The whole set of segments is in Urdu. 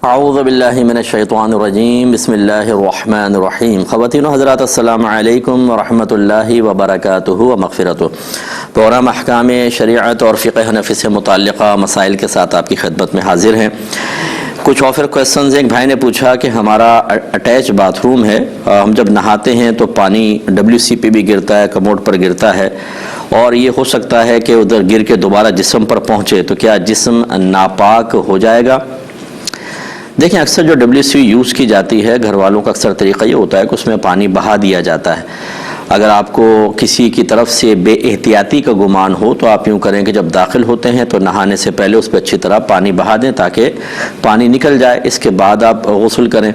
اعوذ باللہ من الشیطان الرجیم بسم اللہ الرحمن الرحیم۔ خواتین و حضرات السلام علیکم ورحمۃ اللہ وبرکاتہ و مغفرتہ۔ پروگرام احکام شریعت اور فقہ حنفی سے متعلقہ مسائل کے ساتھ آپ کی خدمت میں حاضر ہیں۔ کچھ آفر کویسچنز، ایک بھائی نے پوچھا کہ ہمارا اٹیچ باتھ روم ہے، ہم جب نہاتے ہیں تو پانی WC پہ بھی گرتا ہے، کموڈ پر گرتا ہے، اور یہ ہو سکتا ہے کہ ادھر گر کے دوبارہ جسم پر پہنچے، تو کیا جسم ناپاک ہو جائے گا؟ دیکھیں، اکثر جو WC یوز کی جاتی ہے، گھر والوں کا اکثر طریقہ یہ ہوتا ہے کہ اس میں پانی بہا دیا جاتا ہے۔ اگر آپ کو کسی کی طرف سے بے احتیاطی کا گمان ہو تو آپ یوں کریں کہ جب داخل ہوتے ہیں تو نہانے سے پہلے اس پہ اچھی طرح پانی بہا دیں تاکہ پانی نکل جائے، اس کے بعد آپ غسل کریں۔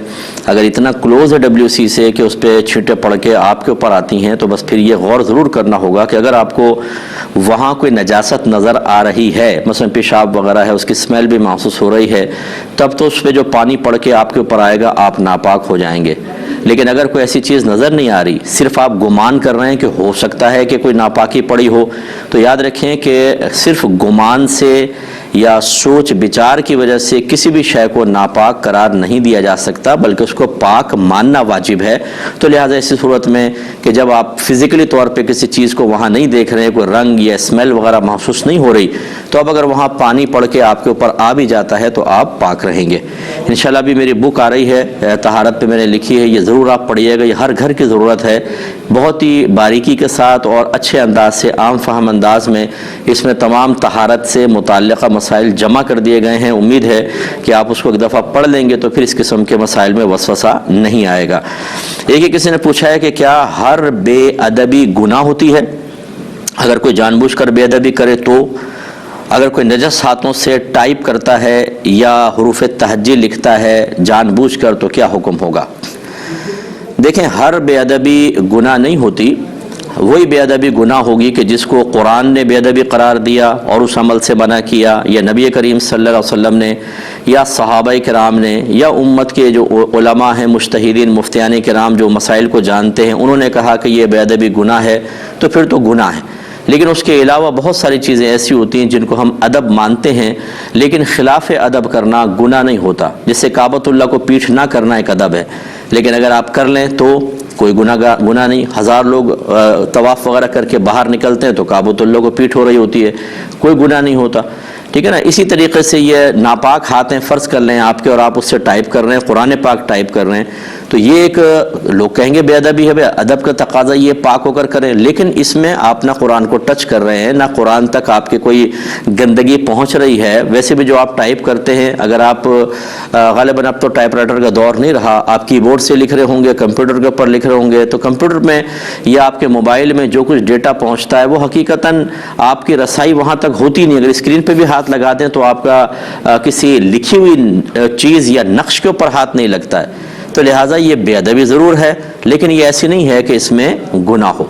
اگر اتنا کلوز ہے WC سے کہ اس پہ چھینٹیں پڑ کے آپ کے اوپر آتی ہیں تو بس پھر یہ غور ضرور کرنا ہوگا کہ اگر آپ کو وہاں کوئی نجاست نظر آ رہی ہے، مثلا پیشاب وغیرہ ہے، اس کی اسمیل بھی محسوس ہو رہی ہے، تب تو اس پہ جو پانی پڑ کے آپ کے اوپر آئے گا آپ ناپاک ہو جائیں گے۔ لیکن اگر کوئی ایسی چیز نظر نہیں آ رہی، صرف آپ گمان کر رہے ہیں کہ ہو سکتا ہے کہ کوئی ناپاکی پڑی ہو، تو یاد رکھیں کہ صرف گمان سے یا سوچ بچار کی وجہ سے کسی بھی شے کو ناپاک قرار نہیں دیا جا سکتا، بلکہ اس کو پاک ماننا واجب ہے۔ تو لہٰذا ایسی صورت میں کہ جب آپ فزیکلی طور پہ کسی چیز کو وہاں نہیں دیکھ رہے ہیں، کوئی رنگ یا اسمیل وغیرہ محسوس نہیں ہو رہی، تو اب اگر وہاں پانی پڑ کے آپ کے اوپر آ بھی جاتا ہے تو آپ پاک رہیں گے۔ انشاءاللہ بھی میری بک آ رہی ہے طہارت پہ، میں نے لکھی ہے، یہ ضرور آپ پڑھیے گا، یہ ہر گھر کی ضرورت ہے۔ بہت ہی باریکی کے ساتھ اور اچھے انداز سے، عام فہم انداز میں اس میں تمام طہارت سے متعلقہ مسائل جمع کر دیے گئے ہیں۔ امید ہے کہ آپ اس کو ایک دفعہ پڑھ لیں گے تو پھر اس قسم کے مسائل میں وسوسہ نہیں آئے گا۔ ایک ہی کسی نے پوچھا ہے کہ کیا ہر بے ادبی گناہ ہوتی ہے؟ اگر کوئی جان بوجھ کر بے ادبی کرے تو؟ اگر کوئی نجس ہاتھوں سے ٹائپ کرتا ہے یا حروف تہجی لکھتا ہے جان بوجھ کر تو کیا حکم ہوگا؟ دیکھیں، ہر بے ادبی گناہ نہیں ہوتی، وہی بے ادبی گناہ ہوگی کہ جس کو قرآن نے بے ادبی قرار دیا اور اس عمل سے منع کیا، یا نبی کریم صلی اللہ علیہ وسلم نے، یا صحابہ کرام نے، یا امت کے جو علماء ہیں، مجتہدین، مفتیان کرام جو مسائل کو جانتے ہیں، انہوں نے کہا کہ یہ بے ادبی گناہ ہے، تو پھر تو گناہ ہے۔ لیکن اس کے علاوہ بہت ساری چیزیں ایسی ہوتی ہیں جن کو ہم ادب مانتے ہیں، لیکن خلاف ادب کرنا گناہ نہیں ہوتا۔ جیسے کعبۃ اللہ کو پیٹھ نہ کرنا ایک ادب ہے، لیکن اگر آپ کر لیں تو کوئی گناہ نہیں۔ ہزار لوگ طواف وغیرہ کر کے باہر نکلتے ہیں تو کعبۃ اللہ کو پیٹھ ہو رہی ہوتی ہے، کوئی گناہ نہیں ہوتا، ٹھیک ہے نا۔ اسی طریقے سے یہ ناپاک ہاتھ ہیں، فرض کر لیں آپ کے، اور آپ اس سے ٹائپ کر رہے ہیں، قرآن پاک ٹائپ کر رہے ہیں، تو یہ ایک لوگ کہیں گے بے ادبی ہے، بے ادب کا تقاضا یہ پاک ہو کر کریں، لیکن اس میں آپ نہ قرآن کو ٹچ کر رہے ہیں، نہ قرآن تک آپ کے کوئی گندگی پہنچ رہی ہے۔ ویسے بھی جو آپ ٹائپ کرتے ہیں، اگر آپ غالباً اب تو ٹائپ رائٹر کا دور نہیں رہا، آپ کی بورڈ سے لکھ رہے ہوں گے، کمپیوٹر کے اوپر لکھ رہے ہوں گے، تو کمپیوٹر میں یا آپ کے موبائل میں جو کچھ ڈیٹا پہنچتا ہے وہ حقیقتاً آپ کی رسائی وہاں تک ہوتی نہیں۔ اگر اسکرین پہ بھی ہاتھ لگا دیں تو آپ کا کسی لکھی ہوئی چیز یا نقش کے اوپر ہاتھ نہیں لگتا ہے، تو لہٰذا یہ بے ادبی ضرور ہے، لیکن یہ ایسی نہیں ہے کہ اس میں گناہ ہو۔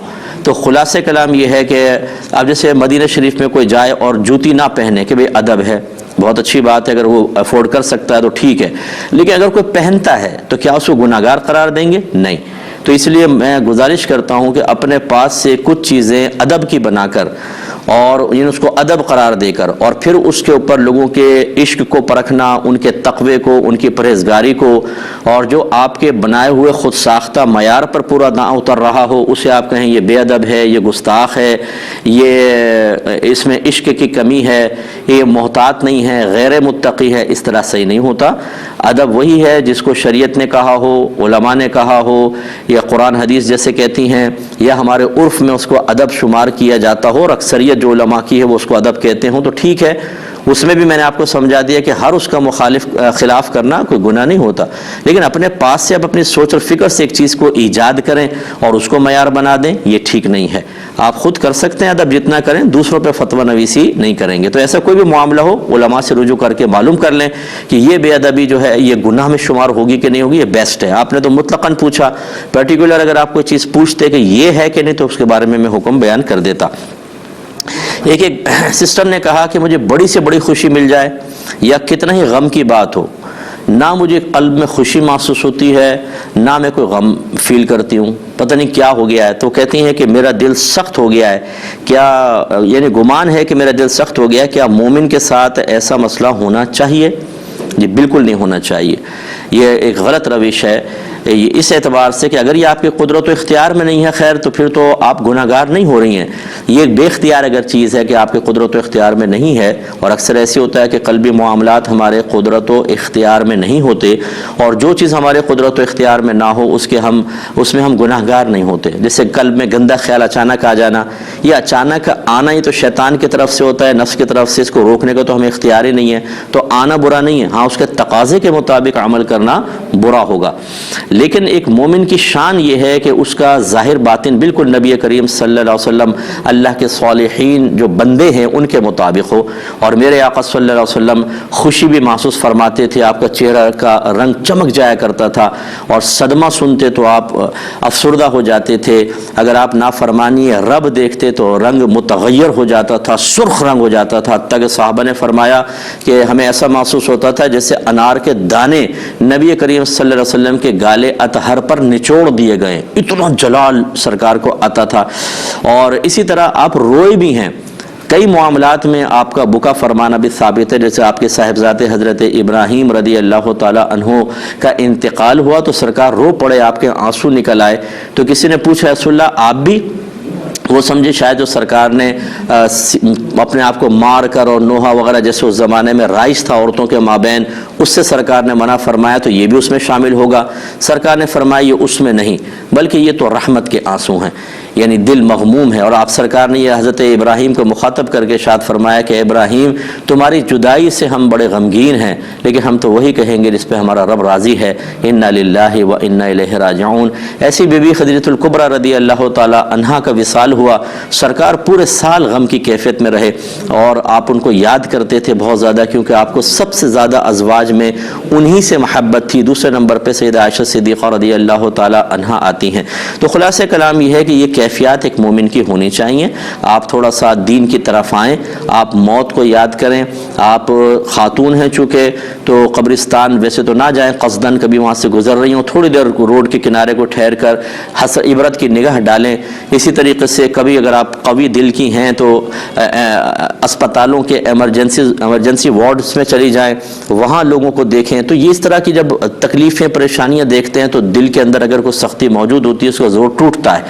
تو خلاصہ کلام یہ ہے کہ اب جیسے مدینہ شریف میں کوئی جائے اور جوتی نہ پہنے کہ بھئی ادب ہے، بہت اچھی بات ہے، اگر وہ افورڈ کر سکتا ہے تو ٹھیک ہے، لیکن اگر کوئی پہنتا ہے تو کیا اس کو گناہ گار قرار دیں گے؟ نہیں۔ تو اس لیے میں گزارش کرتا ہوں کہ اپنے پاس سے کچھ چیزیں ادب کی بنا کر اور اس کو ادب قرار دے کر، اور پھر اس کے اوپر لوگوں کے عشق کو پرکھنا، ان کے تقوی کو، ان کی پرہیزگاری کو، اور جو آپ کے بنائے ہوئے خود ساختہ معیار پر پورا نہ اتر رہا ہو اسے آپ کہیں یہ بے ادب ہے، یہ گستاخ ہے، یہ اس میں عشق کی کمی ہے، یہ محتاط نہیں ہے، غیر متقی ہے، اس طرح صحیح نہیں ہوتا۔ ادب وہی ہے جس کو شریعت نے کہا ہو، علماء نے کہا ہو، یا قرآن حدیث جیسے کہتی ہیں، یا ہمارے عرف میں اس کو ادب شمار کیا جاتا ہو، اور اکثریت جو علماء کی ہے وہ اس کو ادب کہتے ہوں، تو ٹھیک ہے۔ اس میں بھی میں نے آپ کو سمجھا دیا کہ ہر اس کا خلاف کرنا کوئی گناہ نہیں ہوتا، لیکن اپنے پاس سے اب اپنی سوچ اور فکر سے ایک چیز کو ایجاد کریں اور اس کو معیار بنا دیں، یہ ٹھیک نہیں ہے۔ آپ خود کر سکتے ہیں ادب جتنا کریں، دوسروں پہ فتویٰ نویسی نہیں کریں گے۔ تو ایسا کوئی بھی معاملہ ہو علماء سے رجوع کر کے معلوم کر لیں کہ یہ بے ادبی جو ہے یہ گناہ میں شمار ہوگی کہ نہیں ہوگی، یہ بیسٹ ہے۔ آپ نے تو مطلقاً پوچھا، پرٹیکولر اگر آپ کوئی چیز پوچھتے کہ یہ ہے کہ نہیں تو اس کے بارے میں حکم بیان کر دیتا۔ ایک سسٹر نے کہا کہ مجھے بڑی سے بڑی خوشی مل جائے یا کتنا ہی غم کی بات ہو، نہ مجھے قلب میں خوشی محسوس ہوتی ہے نہ میں کوئی غم فیل کرتی ہوں، پتہ نہیں کیا ہو گیا ہے۔ تو کہتی ہیں کہ میرا دل سخت ہو گیا ہے، کیا یعنی گمان ہے کہ میرا دل سخت ہو گیا ہے، کیا مومن کے ساتھ ایسا مسئلہ ہونا چاہیے؟ یہ بالکل نہیں ہونا چاہیے. یہ ایک غلط روش ہے اس اعتبار سے کہ اگر یہ آپ کے قدرت و اختیار میں نہیں ہے خیر تو پھر تو آپ گناہ گار نہیں ہو رہی ہیں. یہ ایک بے اختیار اگر چیز ہے کہ آپ کے قدرت و اختیار میں نہیں ہے، اور اکثر ایسے ہوتا ہے کہ قلبی معاملات ہمارے قدرت و اختیار میں نہیں ہوتے، اور جو چیز ہمارے قدرت و اختیار میں نہ ہو اس میں ہم گناہ گار نہیں ہوتے. جیسے قلب میں گندا خیال اچانک آ جانا، یہ اچانک آنا ہی تو شیطان کی طرف سے ہوتا ہے، نفس کی طرف سے. اس کو روکنے کا تو ہمیں اختیار ہی نہیں ہے، تو آنا برا نہیں ہے، ہاں اس کے تقاضے کے مطابق عمل کرنا برا ہوگا. لیکن ایک مومن کی شان یہ ہے کہ اس کا ظاہر باطن بالکل نبی کریم صلی اللہ علیہ وسلم، اللہ کے صالحین جو بندے ہیں ان کے مطابق ہو. اور میرے آقا صلی اللہ علیہ وسلم خوشی بھی محسوس فرماتے تھے، آپ کا چہرہ کا رنگ چمک جایا کرتا تھا، اور صدمہ سنتے تو آپ افسردہ ہو جاتے تھے. اگر آپ نافرمانی رب دیکھتے تو رنگ متغیر ہو جاتا تھا، سرخ رنگ ہو جاتا تھا. حتیٰ کہ صحابہ نے فرمایا کہ ہمیں ایسا محسوس ہوتا تھا جیسے انار کے دانے نبی کریم صلی اللہ علیہ وسلم کے گالے اطہر پر نچوڑ دیے گئے، اتنا جلال سرکار کو آتا تھا. اور اسی طرح آپ روئے بھی ہیں. کئی معاملات میں آپ کا بکا فرمانا بھی ثابت ہے. جیسے آپ کے صاحبزادے حضرت ابراہیم رضی اللہ تعالی عنہ کا انتقال ہوا تو سرکار رو پڑے، آپ کے آنسو نکل آئے. تو کسی نے پوچھا رسول اللہ آپ بھی؟ وہ سمجھے شاید جو سرکار نے اپنے آپ کو مار کر اور نوحہ وغیرہ جیسے اس زمانے میں رائج تھا عورتوں کے مابین، اس سے سرکار نے منع فرمایا تو یہ بھی اس میں شامل ہوگا. سرکار نے فرمایا یہ اس میں نہیں، بلکہ یہ تو رحمت کے آنسو ہیں، یعنی دل مغموم ہے. اور آپ سرکار نے یہ حضرت ابراہیم کو مخاطب کر کے ارشاد فرمایا کہ ابراہیم تمہاری جدائی سے ہم بڑے غمگین ہیں، لیکن ہم تو وہی کہیں گے جس پہ ہمارا رب راضی ہے، انا للہ و انا الیہ راجعون. ایسی بی بی خدیجہ الکبریٰ رضی اللہ تعالی عنہا کا وصال ہوا. سرکار پورے سال غم کی کیفیت میں رہے، اور آپ ان کو یاد کرتے تھے بہت زیادہ، کیونکہ آپ کو سب سے زیادہ ازواج میں انہی سے محبت تھی. دوسرے نمبر پہ سیدہ عائشہ صدیقہ رضی اللہ تعالی عنہا آتی ہیں. تو خلاصہ کلام یہ ہے کہ یہ کیفیات ایک مومن کی ہونی چاہیے. آپ تھوڑا سا دین کی طرف آئیں، آپ موت کو یاد کریں. آپ خاتون ہیں چونکہ تو قبرستان ویسے تو نہ جائیں، قصدن کبھی وہاں سے گزر رہی ہوں تھوڑی دیر روڈ کے کنارے کو ٹھہر کر عبرت کی نگاہ ڈالیں. اسی طریقے سے کبھی اگر آپ قوی دل کی ہیں تو اسپتالوں کے ایمرجنسی وارڈز میں چلی جائیں، وہاں لوگوں کو دیکھیں. تو یہ اس طرح کی جب تکلیفیں پریشانیاں دیکھتے ہیں تو دل کے اندر اگر کوئی سختی موجود ہوتی ہے اس کا زور ٹوٹتا ہے.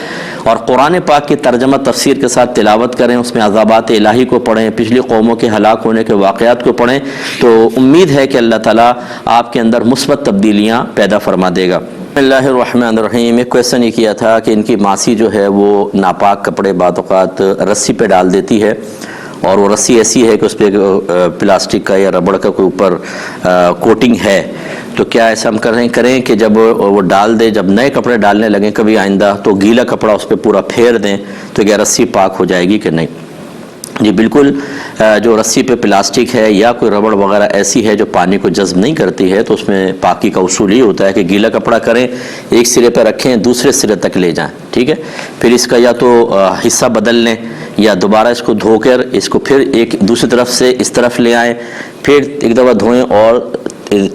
اور قرآن پاک کی ترجمہ تفسیر کے ساتھ تلاوت کریں، اس میں عذابات الہی کو پڑھیں، پچھلی قوموں کے ہلاک ہونے کے واقعات کو پڑھیں، تو امید ہے کہ اللہ تعالیٰ آپ کے اندر مثبت تبدیلیاں پیدا فرما دے گا. بسم اللہ الرحمن الرحیم. ایک کویسچن یہ کیا تھا کہ ان کی ماسی جو ہے وہ ناپاک کپڑے بعض اوقات رسی پہ ڈال دیتی ہے، اور وہ رسی ایسی ہے کہ اس پہ پلاسٹک کا یا ربڑ کا کوئی اوپر کوٹنگ ہے. تو کیا ایسا ہم کریں کہ جب وہ ڈال دے، جب نئے کپڑے ڈالنے لگیں کبھی آئندہ تو گیلا کپڑا اس پہ پورا پھیر دیں تو کیا رسی پاک ہو جائے گی کہ نہیں؟ جی بالکل. جو رسی پہ پلاسٹک ہے یا کوئی ربڑ وغیرہ ایسی ہے جو پانی کو جذب نہیں کرتی ہے تو اس میں پاکی کا اصول یہ ہوتا ہے کہ گیلا کپڑا کریں، ایک سرے پہ رکھیں، دوسرے سرے تک لے جائیں، ٹھیک ہے. پھر اس کا یا تو حصہ بدل لیں یا دوبارہ اس کو دھو کر اس کو پھر ایک دوسری طرف سے اس طرف لے آئیں، پھر ایک دفعہ دھوئیں اور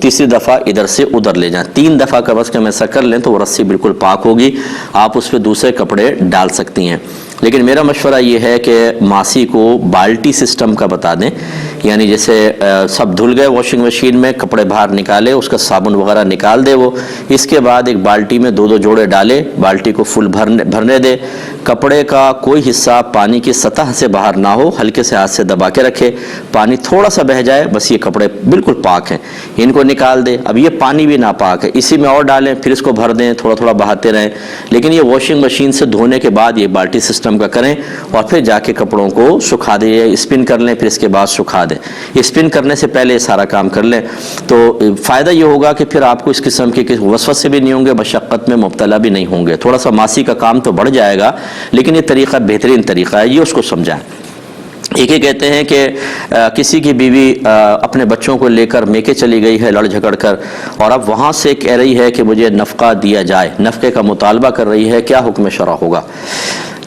تیسری دفعہ ادھر سے ادھر لے جائیں. 3 دفعہ کم از کم ایسا کر لیں تو وہ رسی بالکل پاک ہوگی. آپ اس پہ دوسرے کپڑے ڈال سکتی ہیں. لیکن میرا مشورہ یہ ہے کہ ماسی کو بالٹی سسٹم کا بتا دیں، یعنی جیسے سب دھل گئے واشنگ مشین میں، کپڑے باہر نکالے، اس کا صابن وغیرہ نکال دے وہ، اس کے بعد ایک بالٹی میں 2 جوڑے ڈالے، بالٹی کو فل بھرنے دے. کپڑے کا کوئی حصہ پانی کی سطح سے باہر نہ ہو، ہلکے سے ہاتھ سے دبا کے رکھے، پانی تھوڑا سا بہہ جائے بس، یہ کپڑے بالکل پاک ہیں، ان کو نکال دے. اب یہ پانی بھی ناپاک ہے، اسی میں اور ڈالیں، پھر اس کو بھر دیں، تھوڑا تھوڑا بہاتے رہیں. لیکن یہ واشنگ مشین سے دھونے کے بعد یہ بالٹی سسٹم کا کریں، اور پھر جا کے کپڑوں کو سکھا دیں، اسپن کر لیں، پھر اس کے بعد سکھا دیں. اسپن کرنے سے پہلے یہ سارا کام کر لیں تو فائدہ یہ ہوگا کہ پھر آپ کو اس قسم کے وسوسے بھی نہیں ہوں گے، مشقت میں مبتلا بھی نہیں ہوں گے. تھوڑا سا ماسی کا کام تو بڑھ جائے گا، لیکن یہ طریقہ بہترین طریقہ ہے، یہ اس کو سمجھائیں. ایک یہ کہتے ہیں کہ کسی کی بیوی اپنے بچوں کو لے کر میکے چلی گئی ہے لڑ جھگڑ کر، اور اب وہاں سے کہہ رہی ہے کہ مجھے نفقہ دیا جائے، نفقے کا مطالبہ کر رہی ہے، کیا حکم شرع ہوگا؟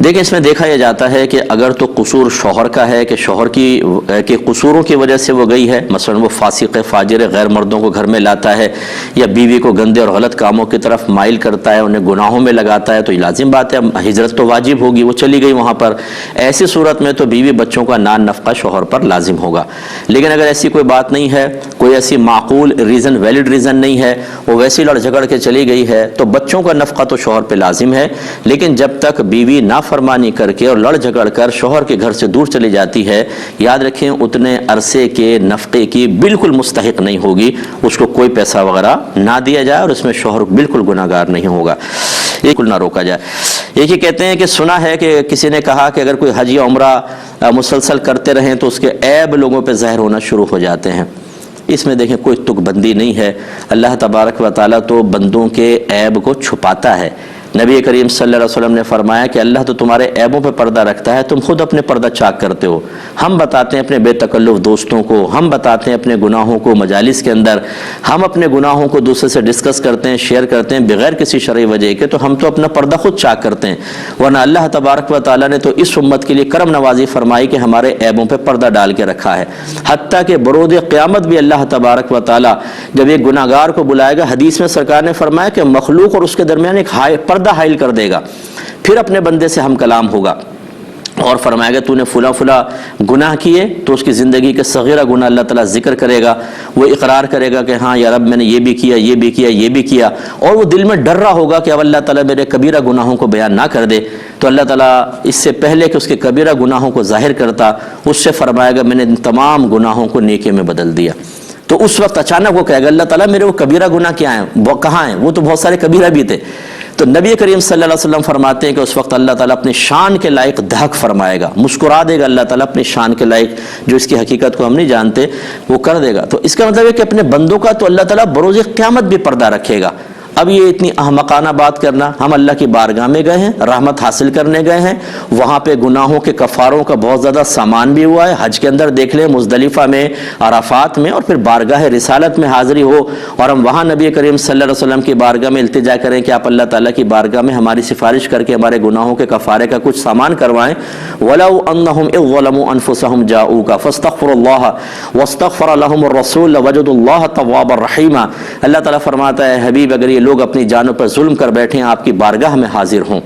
دیکھیں اس میں دیکھا یہ جاتا ہے کہ اگر تو قصور شوہر کا ہے کہ شوہر کے قصوروں کی وجہ سے وہ گئی ہے، مثلا وہ فاسق فاجر غیر مردوں کو گھر میں لاتا ہے یا بیوی کو گندے اور غلط کاموں کی طرف مائل کرتا ہے، انہیں گناہوں میں لگاتا ہے، تو یہ لازم بات ہے ہجرت تو واجب ہوگی، وہ چلی گئی وہاں پر۔ ایسی صورت میں تو بیوی بچوں کا نان نفقہ شوہر پر لازم ہوگا۔ لیکن اگر ایسی کوئی بات نہیں ہے، کوئی ایسی معقول ریزن ویلڈ ریزن نہیں ہے، وہ ویسی لڑ جھگڑ کے چلی گئی ہے، تو بچوں کا نفقہ تو شوہر پہ لازم ہے۔ لیکن جب تک بیوی نافرمانی کر کے اور لڑ جھگڑ کر شوہر کے گھر سے دور چلی جاتی ہے، یاد رکھیں اتنے عرصے کے نفقے کی بالکل مستحق نہیں ہوگی، اس کو کوئی پیسہ وغیرہ نہ دیا جائے اور اس میں شوہر بالکل گناہگار نہیں ہوگا، بالکل نہ روکا جائے۔ ایک ہی کہتے ہیں کہ سنا ہے کہ کسی نے کہا کہ اگر کوئی حج یا عمرہ مسلسل کرتے رہیں تو اس کے عیب لوگوں پہ ظاہر ہونا شروع ہو جاتے ہیں۔ اس میں دیکھیں کوئی تک بندی نہیں ہے، اللہ تبارک و تعالیٰ تو بندوں کے عیب کو چھپاتا ہے۔ نبی کریم صلی اللہ علیہ وسلم نے فرمایا کہ اللہ تو تمہارے عیبوں پہ پردہ رکھتا ہے، تم خود اپنے پردہ چاک کرتے ہو۔ ہم بتاتے ہیں اپنے بے تکلف دوستوں کو، ہم بتاتے ہیں اپنے گناہوں کو مجالس کے اندر، ہم اپنے گناہوں کو دوسرے سے ڈسکس کرتے ہیں، شیئر کرتے ہیں بغیر کسی شرعی وجہ کے، تو ہم تو اپنا پردہ خود چاک کرتے ہیں۔ ورنہ اللہ تبارک و تعالیٰ نے تو اس امت کے لیے کرم نوازی فرمائی کہ ہمارے عیبوں پہ پردہ ڈال کے رکھا ہے، حتیٰ کہ برود قیامت بھی اللہ تبارک و تعالیٰ جب ایک گناہگار کو بلائے گا، حدیث میں سرکار نے فرمایا کہ مخلوق اور اس کے درمیان ایک پردہ حائل کر دے گا، پھر اپنے بندے سے ہم کلام ہوگا اور فرمائے گا تو نے فلاں فلاں گناہ کیے، تو اس کی زندگی کے صغیرہ گناہ اللہ تعالیٰ ذکر کرے گا، وہ اقرار کرے گا کہ ہاں یا رب میں نے یہ بھی کیا، یہ بھی کیا، یہ بھی کیا، اور وہ دل میں ڈر رہا ہوگا کہ اب اللہ تعالیٰ میرے کبیرہ گناہوں کو بیان نہ کر دے، تو اللہ تعالیٰ اس سے پہلے کہ اس کے کبیرہ گناہوں کو ظاہر کرتا، اس سے فرمائے گا میں نے ان تمام گناہوں کو نیکی میں بدل دیا۔ تو اس وقت اچانک وہ کہے گا اللہ تعالیٰ میرے وہ کبیرہ گناہ کیا ہیں، وہ کہاں ہیں، وہ تو بہت سارے کبیرہ بھی تھے۔ تو نبی کریم صلی اللہ علیہ وسلم فرماتے ہیں کہ اس وقت اللہ تعالیٰ اپنی شان کے لائق دھک فرمائے گا، مسکرا دے گا اللہ تعالیٰ اپنی شان کے لائق، جو اس کی حقیقت کو ہم نہیں جانتے وہ کر دے گا۔ تو اس کا مطلب ہے کہ اپنے بندوں کا تو اللہ تعالیٰ بروز قیامت بھی پردہ رکھے گا۔ اب یہ اتنی احمقانہ بات کرنا، ہم اللہ کی بارگاہ میں گئے ہیں، رحمت حاصل کرنے گئے ہیں، وہاں پہ گناہوں کے کفاروں کا بہت زیادہ سامان بھی ہوا ہے، حج کے اندر دیکھ لیں مزدلفہ میں، عرفات میں، اور پھر بارگاہ رسالت میں حاضری ہو، اور ہم وہاں نبی کریم صلی اللہ علیہ وسلم کی بارگاہ میں التجا کریں کہ آپ اللہ تعالیٰ کی بارگاہ میں ہماری سفارش کر کے ہمارے گناہوں کے کفارے کا کچھ سامان کروائیں۔ وَلَوْ أَنَّهُمْ إِذْ ظَلَمُوا أَنفُسَهُمْ جَاءُوكَ فَاسْتَغْفَرُوا اللَّهَ وَاسْتَغْفَرَ لَهُمُ الرَّسُولُ لَوَجَدُوا اللَّهَ تَوَّابًا رَحِيمًا۔ اللہ تعالیٰ فرماتا ہے حبیب اگر یہ لوگ اپنی جانوں پر ظلم کر بیٹھے ہیں آپ کی بارگاہ میں حاضر ہوں،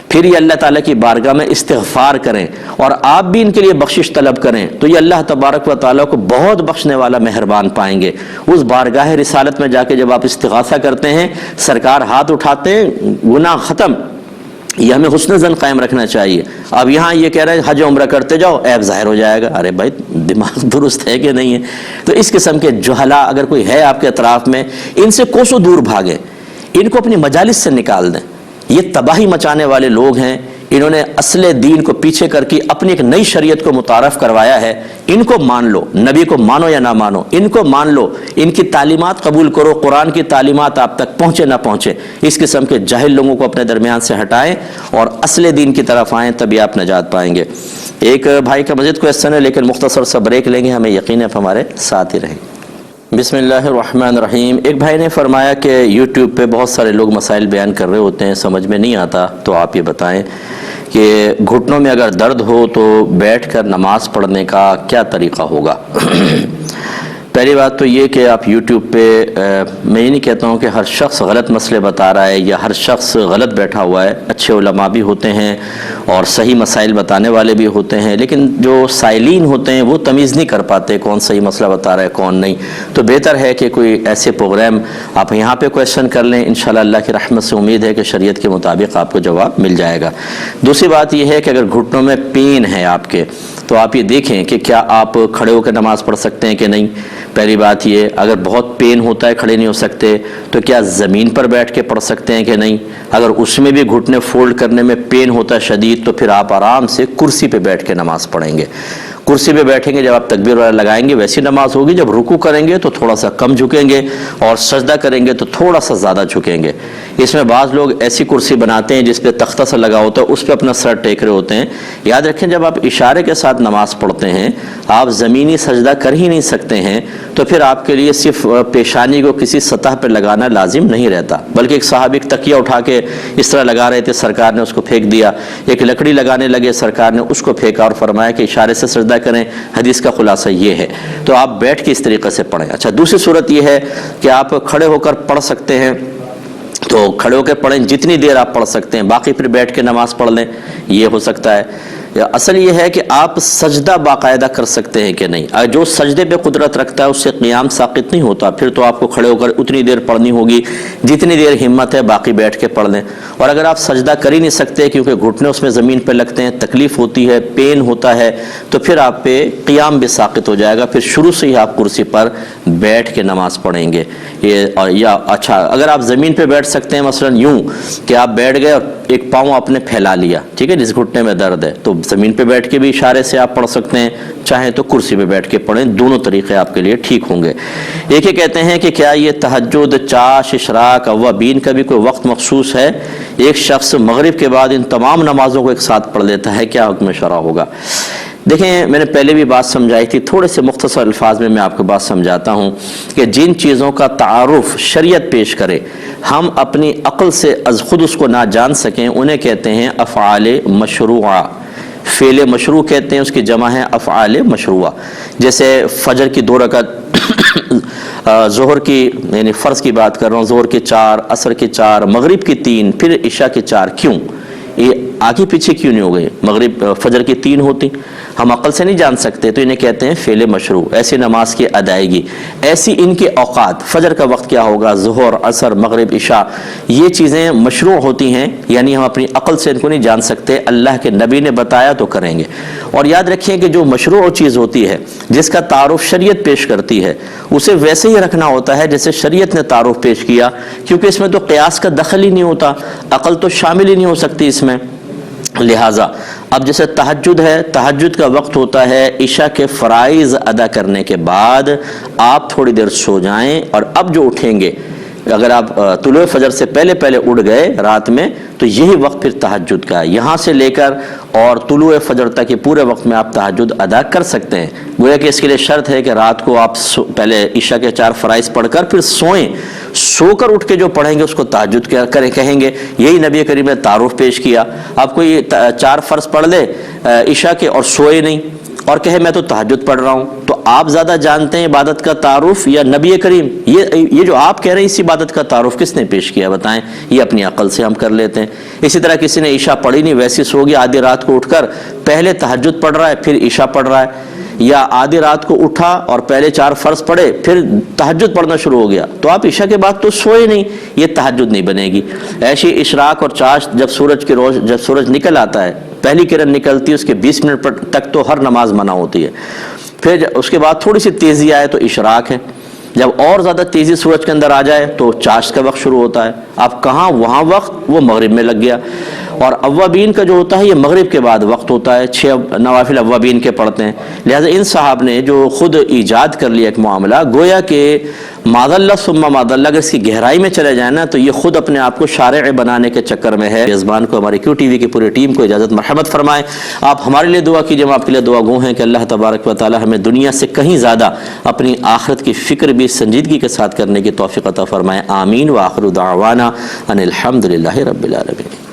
پھر یہ اللہ تعالیٰ کی بارگاہ میں استغفار کریں اور آپ بھی ان کے لیے بخشش طلب کریں، تو یہ اللہ تبارک و تعالیٰ کو بہت بخشنے والا مہربان پائیں گے۔ اس بارگاہ رسالت میں جا کے جب آپ استغاثہ کرتے ہیں، سرکار ہاتھ اٹھاتے ہیں، گناہ ختم۔ یہ ہمیں حسن زن قائم رکھنا چاہیے۔ اب یہاں یہ کہہ رہے ہیں حج عمرہ کرتے جاؤ عیب ظاہر ہو جائے گا، ارے بھائی دماغ درست ہے کہ نہیں ہے؟ تو اس قسم کے جہلا اگر کوئی ہے آپ کے اطراف میں، ان سے کوسوں دور بھاگیں، ان کو اپنی مجالس سے نکال دیں۔ یہ تباہی مچانے والے لوگ ہیں، انہوں نے اصل دین کو پیچھے کر کے اپنی ایک نئی شریعت کو متعارف کروایا ہے۔ ان کو مان لو، نبی کو مانو یا نہ مانو، ان کو مان لو، ان کی تعلیمات قبول کرو، قرآن کی تعلیمات آپ تک پہنچے نہ پہنچے، اس قسم کے جاہل لوگوں کو اپنے درمیان سے ہٹائیں اور اصل دین کی طرف آئیں، تبھی آپ نجات پائیں گے۔ ایک بھائی کا مزید کوئسچن ہے لیکن مختصر سا بریک لیں گے، ہمیں یقین ہے آپ ہمارے ساتھ ہی رہیں۔ بسم اللہ الرحمن الرحیم۔ ایک بھائی نے فرمایا کہ یوٹیوب پہ بہت سارے لوگ مسائل بیان کر رہے ہوتے ہیں، سمجھ میں نہیں آتا، تو آپ یہ بتائیں کہ گھٹنوں میں اگر درد ہو تو بیٹھ کر نماز پڑھنے کا کیا طریقہ ہوگا؟ پہلی بات تو یہ کہ آپ یوٹیوب پہ میں یہ نہیں کہتا ہوں کہ ہر شخص غلط مسئلے بتا رہا ہے یا ہر شخص غلط بیٹھا ہوا ہے، اچھے علماء بھی ہوتے ہیں اور صحیح مسائل بتانے والے بھی ہوتے ہیں، لیکن جو سائلین ہوتے ہیں وہ تمیز نہیں کر پاتے کون صحیح مسئلہ بتا رہا ہے کون نہیں۔ تو بہتر ہے کہ کوئی ایسے پروگرام آپ یہاں پہ کویشچن کر لیں، انشاءاللہ اللہ کی رحمت سے امید ہے کہ شریعت کے مطابق آپ کو جواب مل جائے گا۔ دوسری بات یہ ہے کہ اگر گھٹنوں میں پین ہے آپ کے، تو آپ یہ دیکھیں کہ کیا آپ کھڑے ہو کے نماز پڑھ سکتے ہیں کہ نہیں۔ پہلی بات یہ، اگر بہت پین ہوتا ہے کھڑے نہیں ہو سکتے تو کیا زمین پر بیٹھ کے پڑھ سکتے ہیں کہ نہیں۔ اگر اس میں بھی گھٹنے فولڈ کرنے میں پین ہوتا ہے شدید، تو پھر آپ آرام سے کرسی پہ بیٹھ کے نماز پڑھیں گے۔ کرسی پہ بیٹھیں گے جب آپ تکبیر والا لگائیں گے ویسی نماز ہوگی، جب رکوع کریں گے تو تھوڑا سا کم جھکیں گے اور سجدہ کریں گے تو تھوڑا سا زیادہ جھکیں گے۔ اس میں بعض لوگ ایسی کرسی بناتے ہیں جس پہ تختہ سا لگا ہوتا ہے، اس پہ اپنا سر ٹیک رہے ہوتے ہیں۔ یاد رکھیں جب آپ اشارے کے ساتھ نماز پڑھتے ہیں، آپ زمینی سجدہ کر ہی نہیں سکتے ہیں، تو پھر آپ کے لیے صرف پیشانی کو کسی سطح پہ لگانا لازم نہیں رہتا، بلکہ ایک صحابی ایک تکیہ اٹھا کے اس طرح لگا رہے تھے، سرکار نے اس کو پھینک دیا۔ ایک لکڑی لگانے لگے، سرکار نے اس کو پھینکا اور فرمایا کہ اشارے سے سجدہ کریں۔ حدیث کا خلاصہ یہ ہے۔ تو آپ بیٹھ کے اس طریقے سے پڑھیں۔ اچھا، دوسری صورت یہ ہے کہ آپ کھڑے ہو کر پڑھ سکتے ہیں، تو کھڑے ہو کے پڑھیں، جتنی دیر آپ پڑھ سکتے ہیں، باقی پھر بیٹھ کے نماز پڑھ لیں، یہ ہو سکتا ہے۔ اصل یہ ہے کہ آپ سجدہ باقاعدہ کر سکتے ہیں کہ نہیں۔ جو سجدے پہ قدرت رکھتا ہے اس سے قیام ساقط نہیں ہوتا، پھر تو آپ کو کھڑے ہو کر اتنی دیر پڑھنی ہوگی جتنی دیر ہمت ہے، باقی بیٹھ کے پڑھ لیں۔ اور اگر آپ سجدہ کر ہی نہیں سکتے کیونکہ گھٹنے اس میں زمین پہ لگتے ہیں، تکلیف ہوتی ہے، پین ہوتا ہے، تو پھر آپ پہ قیام بھی ساقط ہو جائے گا، پھر شروع سے ہی آپ کرسی پر بیٹھ کے نماز پڑھیں گے۔ یا اچھا، اگر آپ زمین پہ بیٹھ سکتے ہیں، مثلا یوں کہ آپ بیٹھ گئے اور ایک پاؤں آپ نے پھیلا لیا، ٹھیک ہے، جس گھٹنے میں درد ہے، تو زمین پہ بیٹھ کے بھی اشارے سے آپ پڑھ سکتے ہیں، چاہیں تو کرسی پہ بیٹھ کے پڑھیں، دونوں طریقے آپ کے لیے ٹھیک ہوں گے۔ ایک یہ کہتے ہیں کہ کیا یہ تہجد، چاش، اشراق، اوابین کا بھی کوئی وقت مخصوص ہے؟ ایک شخص مغرب کے بعد ان تمام نمازوں کو ایک ساتھ پڑھ لیتا ہے، کیا حکم شرع ہوگا؟ دیکھیں، میں نے پہلے بھی بات سمجھائی تھی، تھوڑے سے مختصر الفاظ میں آپ کو بات سمجھاتا ہوں کہ جن چیزوں کا تعارف شریعت پیش کرے، ہم اپنی عقل سے از خود اس کو نہ جان سکیں، انہیں کہتے ہیں افعال مشروعہ۔ فعل مشروع کہتے ہیں، اس کی جمع ہے افعال مشروعہ۔ جیسے فجر کی 2 رکعت، ظہر کی، یعنی فرض کی بات کر رہا ہوں، ظہر کی 4، عصر کی 4، مغرب کی 3، پھر عشاء کی 4۔ کیوں یہ آگے پیچھے کیوں نہیں ہو گئے؟ مغرب فجر کی 3 ہوتی، ہم عقل سے نہیں جان سکتے، تو انہیں کہتے ہیں فعل مشروع۔ ایسی نماز کی ادائیگی، ایسی ان کے اوقات، فجر کا وقت کیا ہوگا، ظہر، عصر، مغرب، عشاء، یہ چیزیں مشروع ہوتی ہیں، یعنی ہم اپنی عقل سے ان کو نہیں جان سکتے، اللہ کے نبی نے بتایا تو کریں گے۔ اور یاد رکھیں کہ جو مشروع چیز ہوتی ہے، جس کا تعارف شریعت پیش کرتی ہے، اسے ویسے ہی رکھنا ہوتا ہے جیسے شریعت نے تعارف پیش کیا، کیونکہ اس میں تو قیاس کا دخل ہی نہیں ہوتا، عقل تو شامل ہی نہیں ہو سکتی اس میں۔ لہٰذا اب جیسے تہجد ہے، تہجد کا وقت ہوتا ہے عشاء کے فرائض ادا کرنے کے بعد، آپ تھوڑی دیر سو جائیں، اور اب جو اٹھیں گے، اگر آپ طلوع فجر سے پہلے اٹھ گئے رات میں، تو یہی وقت پھر تہجد کا ہے۔ یہاں سے لے کر اور طلوع فجر تک کے پورے وقت میں آپ تہجد ادا کر سکتے ہیں۔ گویا کہ اس کے لیے شرط ہے کہ رات کو آپ پہلے عشاء کے 4 فرائض پڑھ کر پھر سوئیں، سو کر اٹھ کے جو پڑھیں گے اس کو تہجد کریں کہیں گے۔ یہی نبی کریم نے تعارف پیش کیا۔ آپ کوئی 4 فرض پڑھ لے عشاء کے اور سوئے نہیں، اور کہے میں تو تہجد پڑھ رہا ہوں، تو آپ زیادہ جانتے ہیں عبادت کا تعارف یا نبی کریم؟ یہ جو آپ کہہ رہے ہیں اس عبادت کا تعارف کس نے پیش کیا بتائیں؟ یہ اپنی عقل سے ہم کر لیتے ہیں۔ اسی طرح کسی نے عشاء پڑھی نہیں، ویسی سو گیا، آدھی رات کو اٹھ کر پہلے تہجد پڑھ رہا ہے پھر عشاء پڑھ رہا ہے، یا آدھی رات کو اٹھا اور پہلے 4 فرض پڑھے پھر تہجد پڑھنا شروع ہو گیا، تو آپ عشاء کے بعد تو سوئے نہیں، یہ تہجد نہیں بنے گی۔ ایسی اشراق اور چاشت، جب سورج نکل آتا ہے، پہلی کرن نکلتی ہے، اس کے 20 منٹ تک تو ہر نماز منع ہوتی ہے، پھر اس کے بعد تھوڑی سی تیزی آئے تو اشراق ہے، جب اور زیادہ تیزی سورج کے اندر آ جائے تو چاشت کا وقت شروع ہوتا ہے۔ اب کہاں وہاں وقت وہ مغرب میں لگ گیا۔ اور اوابین کا جو ہوتا ہے یہ مغرب کے بعد وقت ہوتا ہے، 6 نوافل اوابین کے پڑھتے ہیں۔ لہٰذا ان صاحب نے جو خود ایجاد کر لیا ایک معاملہ، گویا کہ معاذ اللہ ثم معاذ اللہ، اگر اس کی گہرائی میں چلے جائیں نا تو یہ خود اپنے آپ کو شارع بنانے کے چکر میں ہے۔ میزبان کو، ہماری کیو ٹی وی کی پوری ٹیم کو اجازت مرحمت فرمائیں۔ آپ ہمارے لیے دعا کیجیے، ہم آپ کے لیے دعا گو ہیں کہ اللہ تبارک و تعالی ہمیں دنیا سے کہیں زیادہ اپنی آخرت کی فکر بھی سنجیدگی کے ساتھ کرنے کی توفیق عطا فرمائے۔ آمین۔ وآخر دعوانا ان الحمد للہ رب العالمین۔